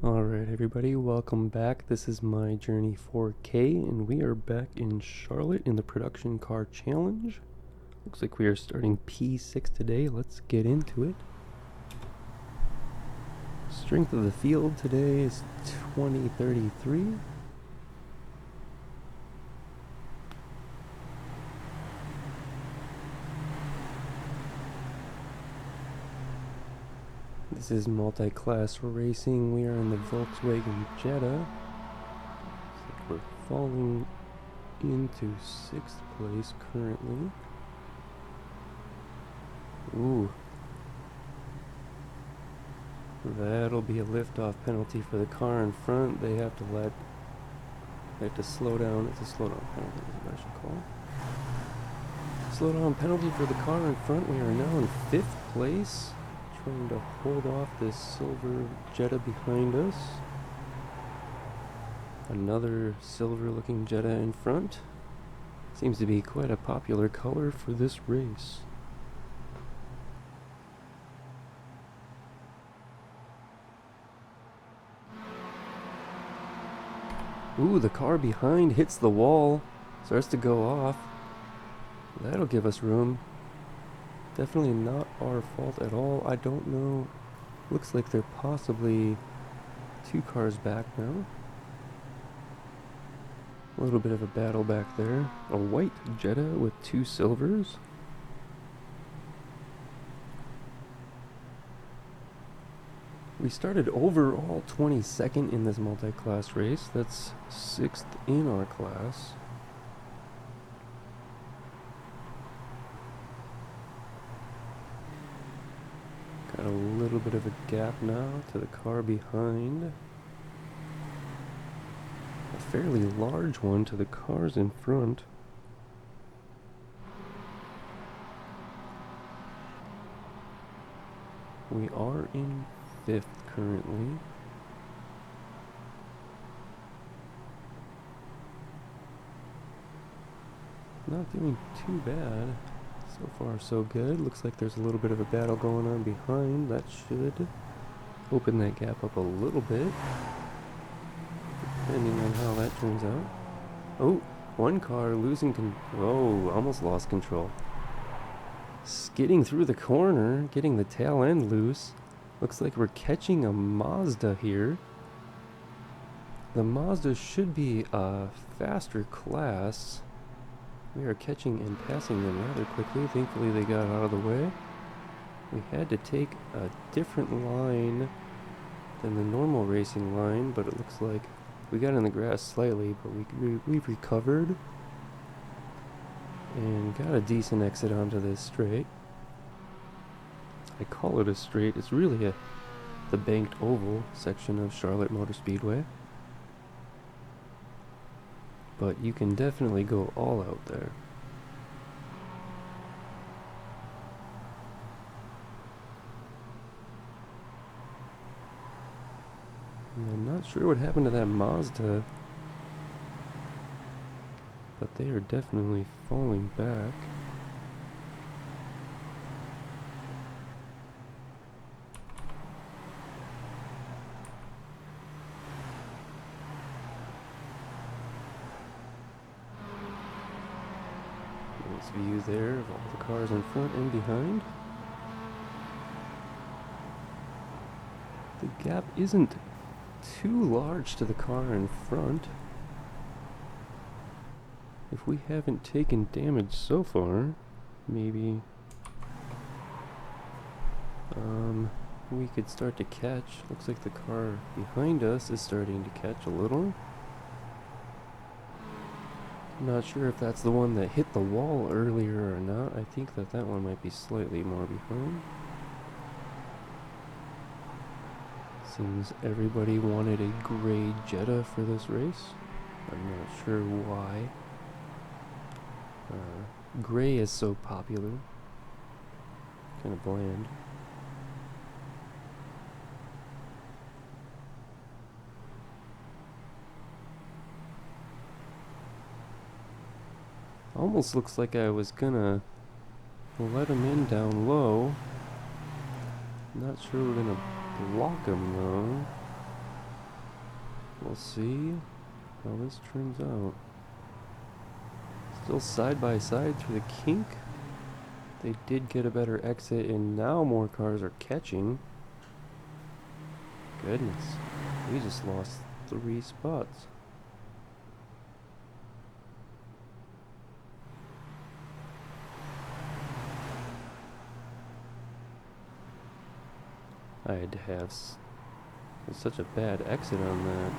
Alright everybody, welcome back. This is My Journey 4K and we are back in Charlotte in the Production Car Challenge. Looks like we are starting P6 today. Let's get into it. Strength of the field today is 2033. This is multi-class racing. We are in the Volkswagen Jetta. Looks like we're falling into 6th place currently. Ooh. That'll be a liftoff penalty for the car in front. They have to slow down. It's a slow down penalty, is what I should call it. Slow down penalty for the car in front. We are now in 5th place. Trying to hold off this silver Jetta behind us. Another silver looking Jetta in front. Seems to be quite a popular color for this race. Ooh, the car behind hits the wall. Starts to go off. That'll give us room. Definitely not our fault at all. I don't know. Looks like they're possibly 2 cars back now. A little bit of a battle back there. A white Jetta with 2 silvers. We started overall 22nd in this multi-class race. That's 6th in our class. Got a little bit of a gap now to the car behind. A fairly large one to the cars in front. We are in 5th currently. Not doing too bad. So far so good. Looks like there's a little bit of a battle going on behind. That should open that gap up a little bit, depending on how that turns out. Oh, one car losing almost lost control. Skidding through the corner, getting the tail end loose. Looks like we're catching a Mazda here. The Mazda should be a faster class. We are catching and passing them rather quickly. Thankfully they got out of the way. We had to take a different line than the normal racing line, but it looks like we got in the grass slightly, but we've recovered and got a decent exit onto this straight. I call it a straight. It's really the banked oval section of Charlotte Motor Speedway. But you can definitely go all out there. And I'm not sure what happened to that Mazda, but they are definitely falling back. Nice view there of all the cars in front and behind. The gap isn't too large to the car in front. If we haven't taken damage so far, maybe we could start to catch. Looks like the car behind us is starting to catch a little. Not sure if that's the one that hit the wall earlier or not. I think that one might be slightly more behind. Seems everybody wanted a gray Jetta for this race. I'm not sure why. Gray is so popular. Kind of bland. Almost looks like I was gonna let him in down low. Not sure we're gonna block him though. We'll see how this turns out. Still side by side through the kink. They did get a better exit, and now more cars are catching. Goodness, we just lost 3 spots. I had to have such a bad exit on that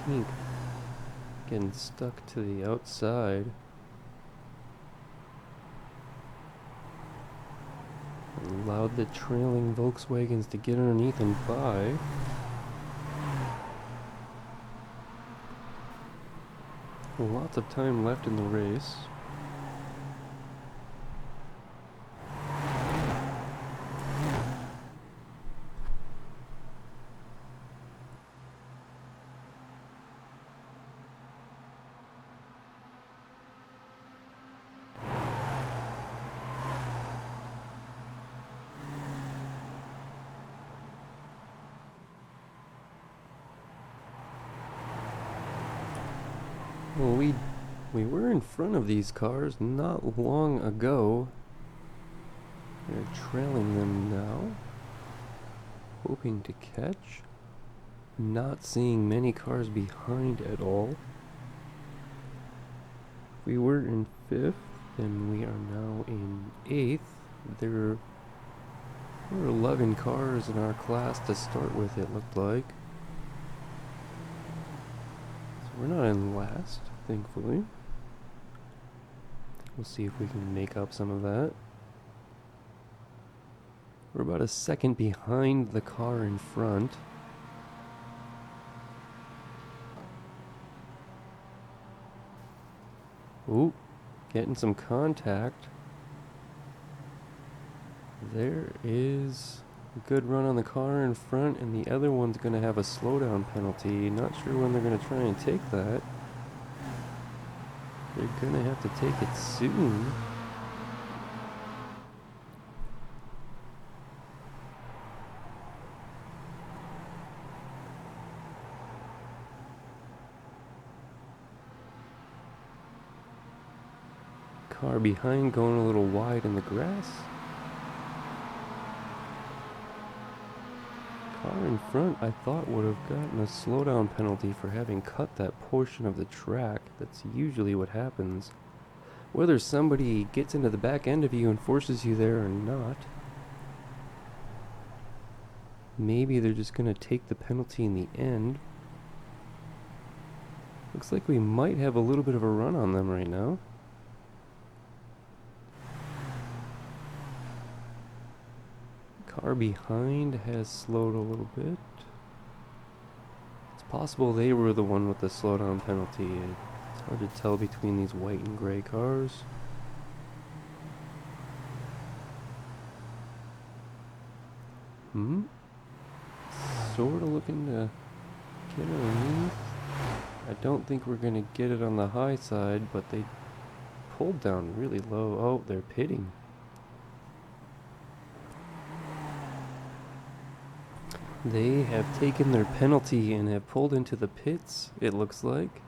kink. Getting stuck to the outside. Allowed the trailing Volkswagens to get underneath and by. Lots of time left in the race. Well, we were in front of these cars not long ago. We're trailing them now. Hoping to catch. Not seeing many cars behind at all. We were in 5th, and we are now in 8th. There were 11 cars in our class to start with, it looked like. We're not in last, thankfully. We'll see if we can make up some of that. We're about a second behind the car in front. Ooh, getting some contact. There is a good run on the car in front, and the other one's going to have a slowdown penalty. Not sure when they're going to try and take that. They're going to have to take it soon. Car behind going a little wide in the grass. Car in front, I thought, would have gotten a slowdown penalty for having cut that portion of the track. That's usually what happens. Whether somebody gets into the back end of you and forces you there or not. Maybe they're just going to take the penalty in the end. Looks like we might have a little bit of a run on them right now. Car behind has slowed a little bit. It's possible they were the one with the slowdown penalty. It's hard to tell between these white and gray cars. Sort of looking to get underneath. I don't think we're going to get it on the high side, but they pulled down really low. Oh, they're pitting. They have taken their penalty and have pulled into the pits, it looks like.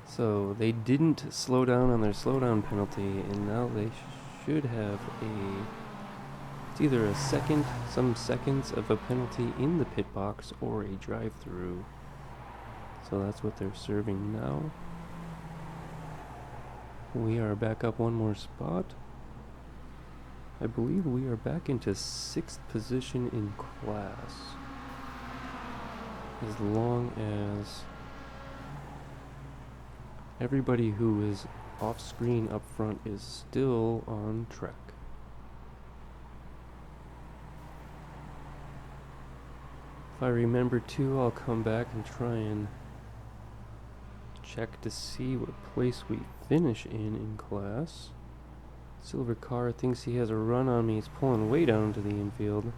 So they didn't slow down on their slowdown penalty, and now they should have it's either some seconds of a penalty in the pit box or a drive-through. So that's what they're serving now. We are back up one more spot. I believe we are back into 6th position in class. As long as everybody who is off screen up front is still on track. If I remember to, I'll come back and try and check to see what place we finish in class. Silver car thinks he has a run on me. He's pulling way down to the infield.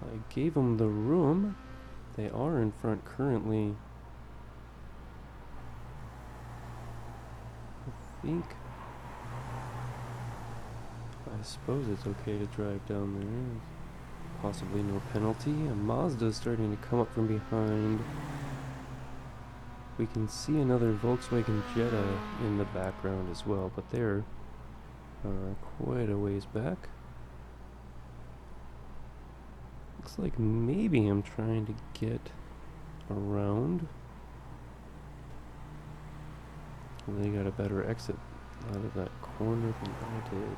I gave him the room. They are in front currently. I suppose it's okay to drive down there. possibly no penalty. A Mazda starting to come up from behind. We can see another Volkswagen Jetta in the background as well, but they're quite a ways back. Looks like maybe I'm trying to get around. They got a better exit out of that corner than I did.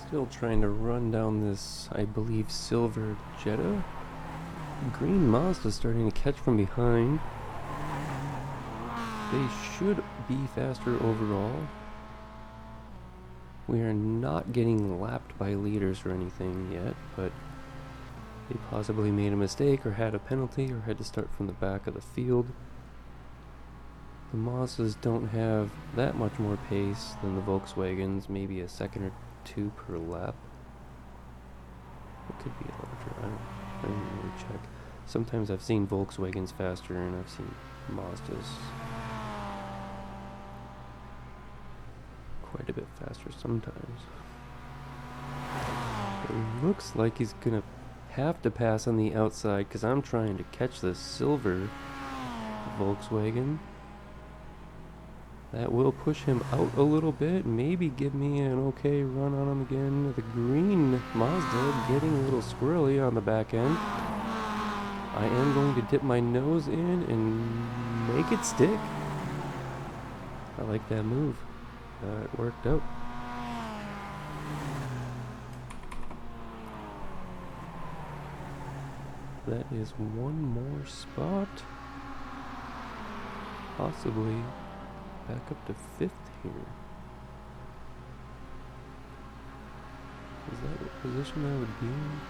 Still trying to run down this, I believe, silver Jetta. Green Mazda starting to catch from behind. They should be faster overall. We are not getting lapped by leaders or anything yet, but they possibly made a mistake or had a penalty or had to start from the back of the field. The Mazdas don't have that much more pace than the Volkswagens, maybe a second or two per lap. It could be larger, I didn't really check. Sometimes I've seen Volkswagens faster and I've seen Mazdas quite a bit faster sometimes. It looks like he's gonna have to pass on the outside because I'm trying to catch this silver Volkswagen. That will push him out a little bit, maybe give me an okay run on him again. The green Mazda getting a little squirrely on the back end. I am going to dip my nose in and make it stick. I like that move. It worked out. That is one more spot. Possibly back up to 5th here. Is that what position I would be in?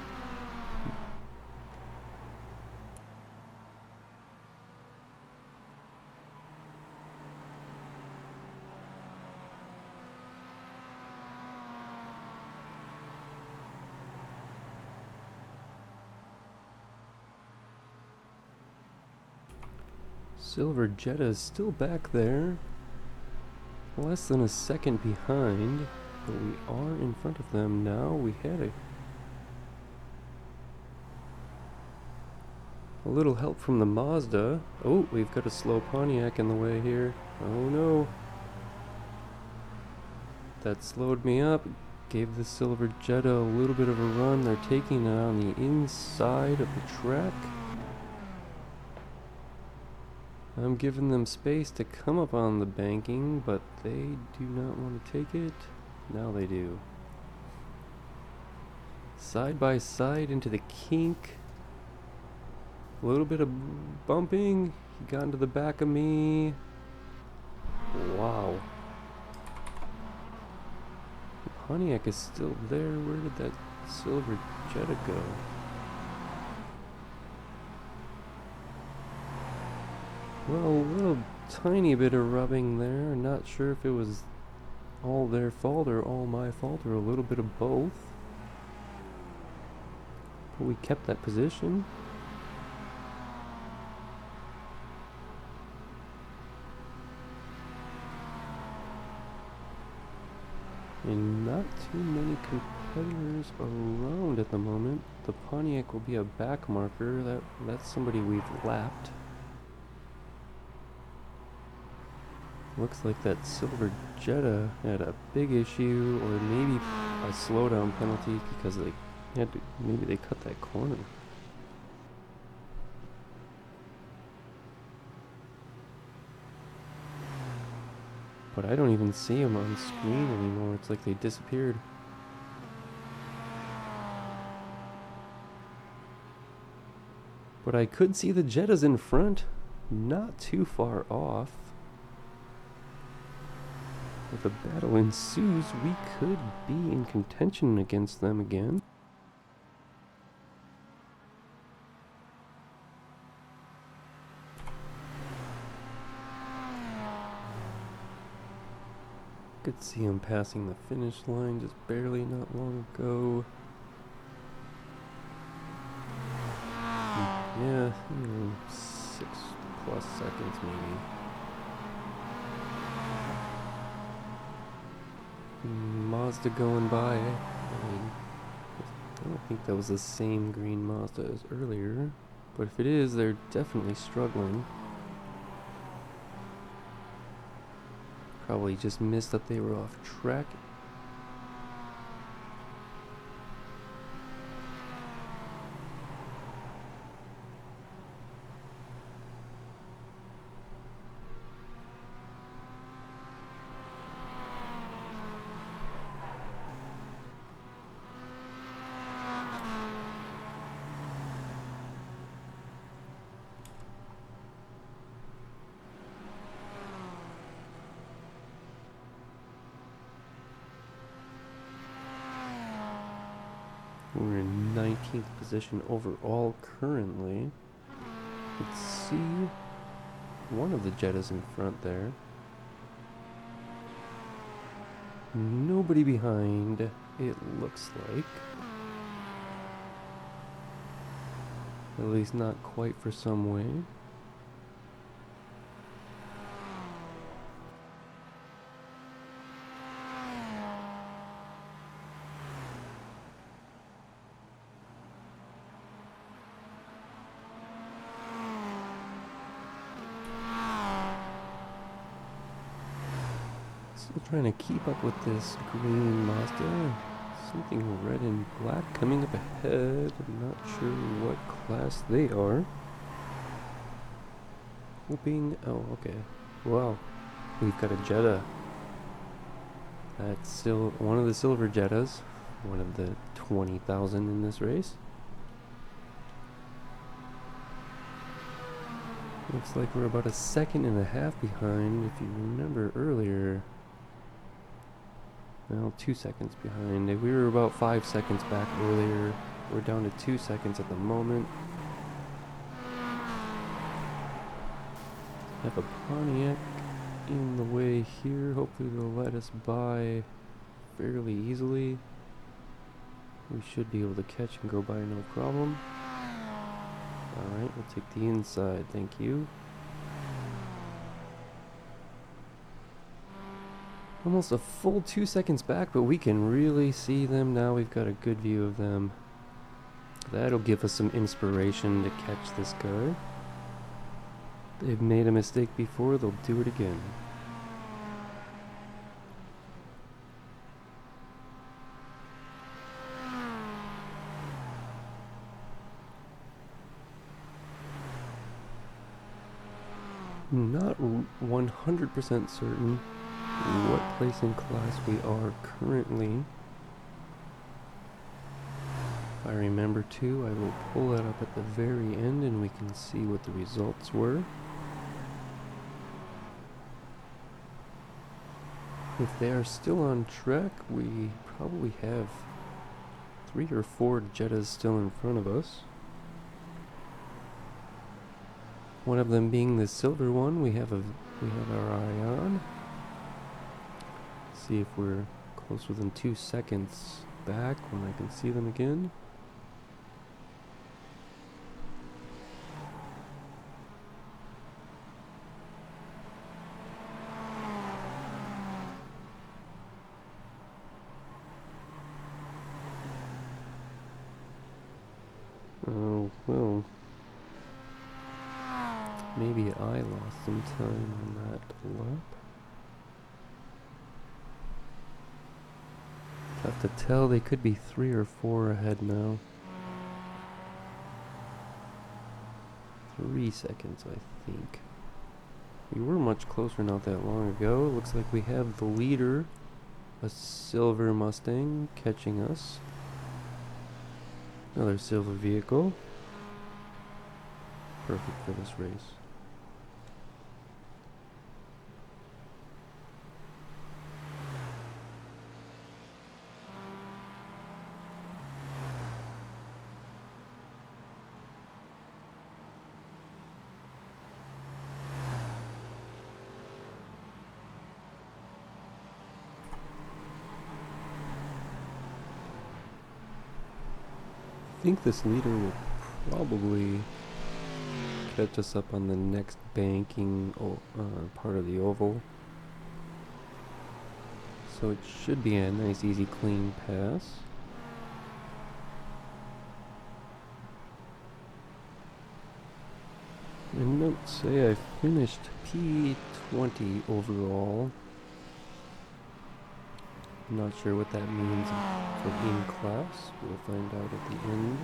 Silver Jetta is still back there. Less than a second behind, but we are in front of them now. We had a little help from the Mazda. Oh, we've got a slow Pontiac in the way here. Oh no. That slowed me up. Gave the Silver Jetta a little bit of a run. They're taking it on the inside of the track. I'm giving them space to come up on the banking, but they do not want to take it. Now they do. Side by side into the kink. A little bit of bumping. He got into the back of me. Wow. The Pontiac is still there. Where did that Silver Jetta go? Well, a little tiny bit of rubbing there. Not sure if it was all their fault or all my fault or a little bit of both. But we kept that position. And not too many competitors around at the moment. The Pontiac will be a back marker. That's somebody we've lapped. Looks like that Silver Jetta had a big issue, or maybe a slowdown penalty because they had to, maybe they cut that corner. But I don't even see them on screen anymore. It's like they disappeared. But I could see the Jettas in front, not too far off. If a battle ensues, we could be in contention against them again. Could see him passing the finish line just barely not long ago. Yeah, 6+ seconds maybe. Mazda going by. I don't think that was the same green Mazda as earlier, but if it is, they're definitely struggling. Probably just missed that they were off track. We're in 19th position overall currently. Let's see one of the Jettas in front there. Nobody behind, it looks like. At least not quite for some way. Still trying to keep up with this green Mazda. Something red and black coming up ahead. I'm not sure what class they are. Hoping. Oh, okay. Wow. We've got a Jetta. That's still one of the silver Jettas. One of the 20,000 in this race. Looks like we're about 1.5 seconds behind. If you remember earlier. Well, 2 seconds behind. We were about 5 seconds back earlier. We're down to 2 seconds at the moment. Have a Pontiac in the way here. Hopefully they'll let us by fairly easily. We should be able to catch and go by no problem. Alright, we'll take the inside, thank you. Almost a full 2 seconds back, but we can really see them now. We've got a good view of them. That'll give us some inspiration to catch this guy. They've made a mistake before, they'll do it again. Not 100% certain what place in class we are currently. If I remember to, I will pull that up at the very end and we can see what the results were. If they are still on track, we probably have 3 or 4 Jettas still in front of us. One of them being the silver one. We have our eye on. See if we're closer than 2 seconds back when I can see them again. Oh, well. Maybe I lost some time on that lap. Tough to tell, they could be 3 or 4 ahead now. 3 seconds, I think. We were much closer not that long ago. Looks like we have the leader, a silver Mustang, catching us. Another silver vehicle. Perfect for this race. think this leader will probably catch us up on the next banking part of the oval. So it should be a nice, easy, clean pass. And note say I finished P20 overall. I'm not sure what that means for in class. We'll find out at the end.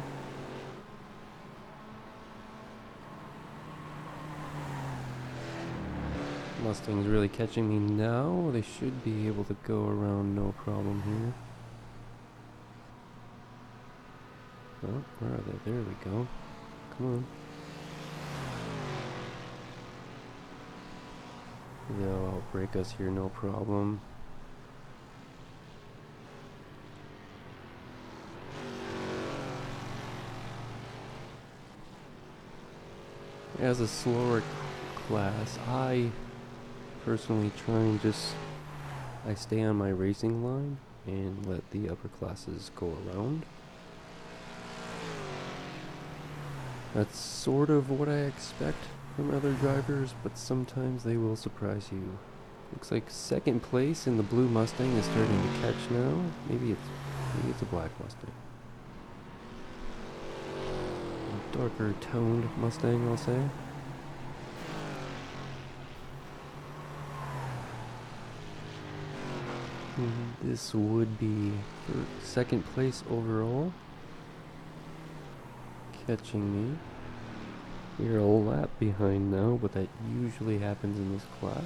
Mustang's really catching me now. They should be able to go around no problem here. Oh, where are they? There we go. Come on. They'll outbreak us here, no problem. As a slower class, I personally try and I stay on my racing line and let the upper classes go around. That's sort of what I expect from other drivers, but sometimes they will surprise you. Looks like second place in the blue Mustang is starting to catch now. Maybe it's a black Mustang. A darker toned Mustang, I'll say. This would be for second place overall. Catching me. We're a lap behind now, but that usually happens in this class.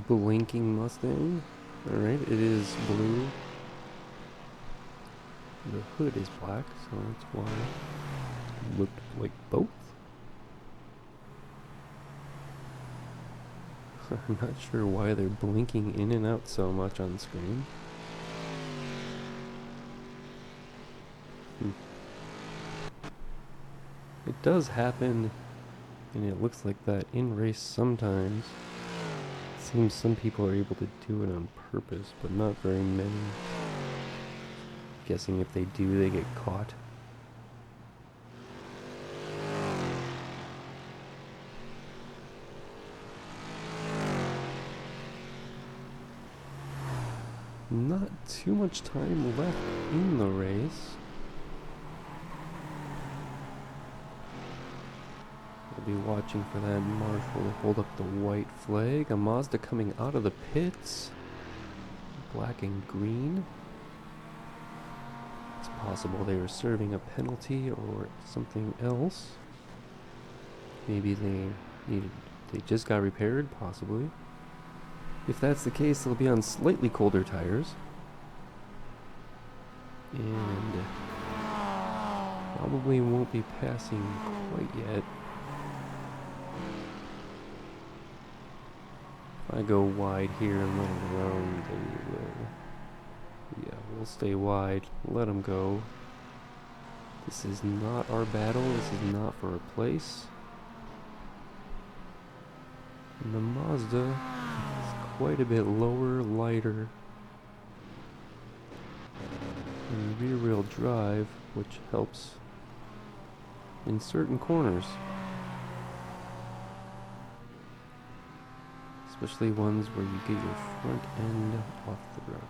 Blinking Mustang. Alright, it is blue. The hood is black, so that's why it looked like both. I'm not sure why they're blinking in and out so much on screen. It does happen, and it looks like that in race sometimes. Seems some people are able to do it on purpose, but not very many. Guessing if they do, they get caught. Not too much time left in the race. I'll be watching for that marshal to hold up the white flag. A Mazda coming out of the pits. Black and green. It's possible they were serving a penalty or something else. Maybe they just got repaired, possibly. If that's the case, they'll be on slightly colder tires. And probably won't be passing quite yet. If I go wide here and let them round, they will. Yeah, we'll stay wide. Let them go. This is not our battle. This is not for a place. And the Mazda is quite a bit lower, lighter, and rear-wheel drive, which helps in certain corners. Especially ones where you get your front end off the ground.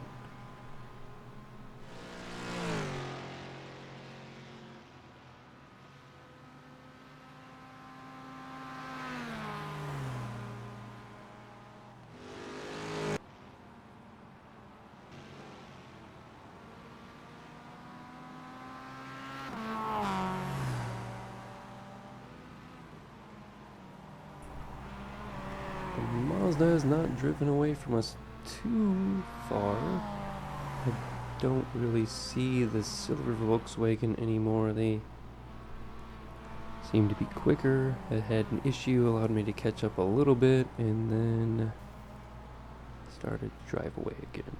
Mazda has not driven away from us too far. I don't really see the silver Volkswagen anymore. They seemed to be quicker. I had an issue, allowed me to catch up a little bit, and then started to drive away again.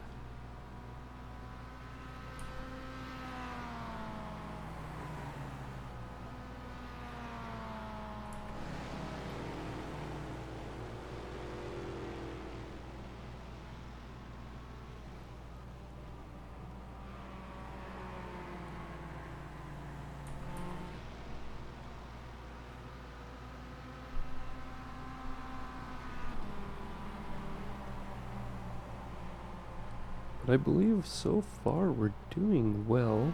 But I believe so far we're doing well.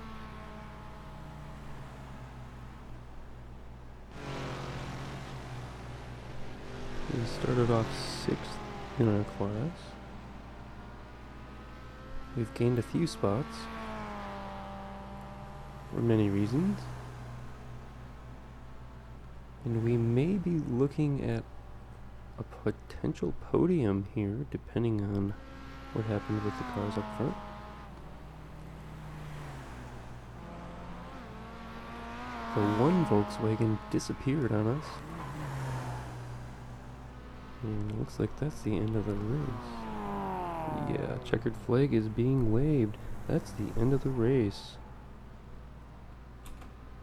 We started off 6th in our class. We've gained a few spots for many reasons. And we may be looking at a potential podium here, depending on what happened with the cars up front. The one Volkswagen disappeared on us. And it looks like that's the end of the race. Yeah, checkered flag is being waved. That's the end of the race.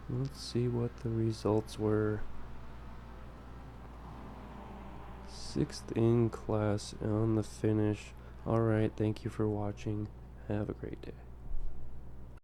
Let's see what the results were. 6th in class on the finish. Alright, thank you for watching. Have a great day.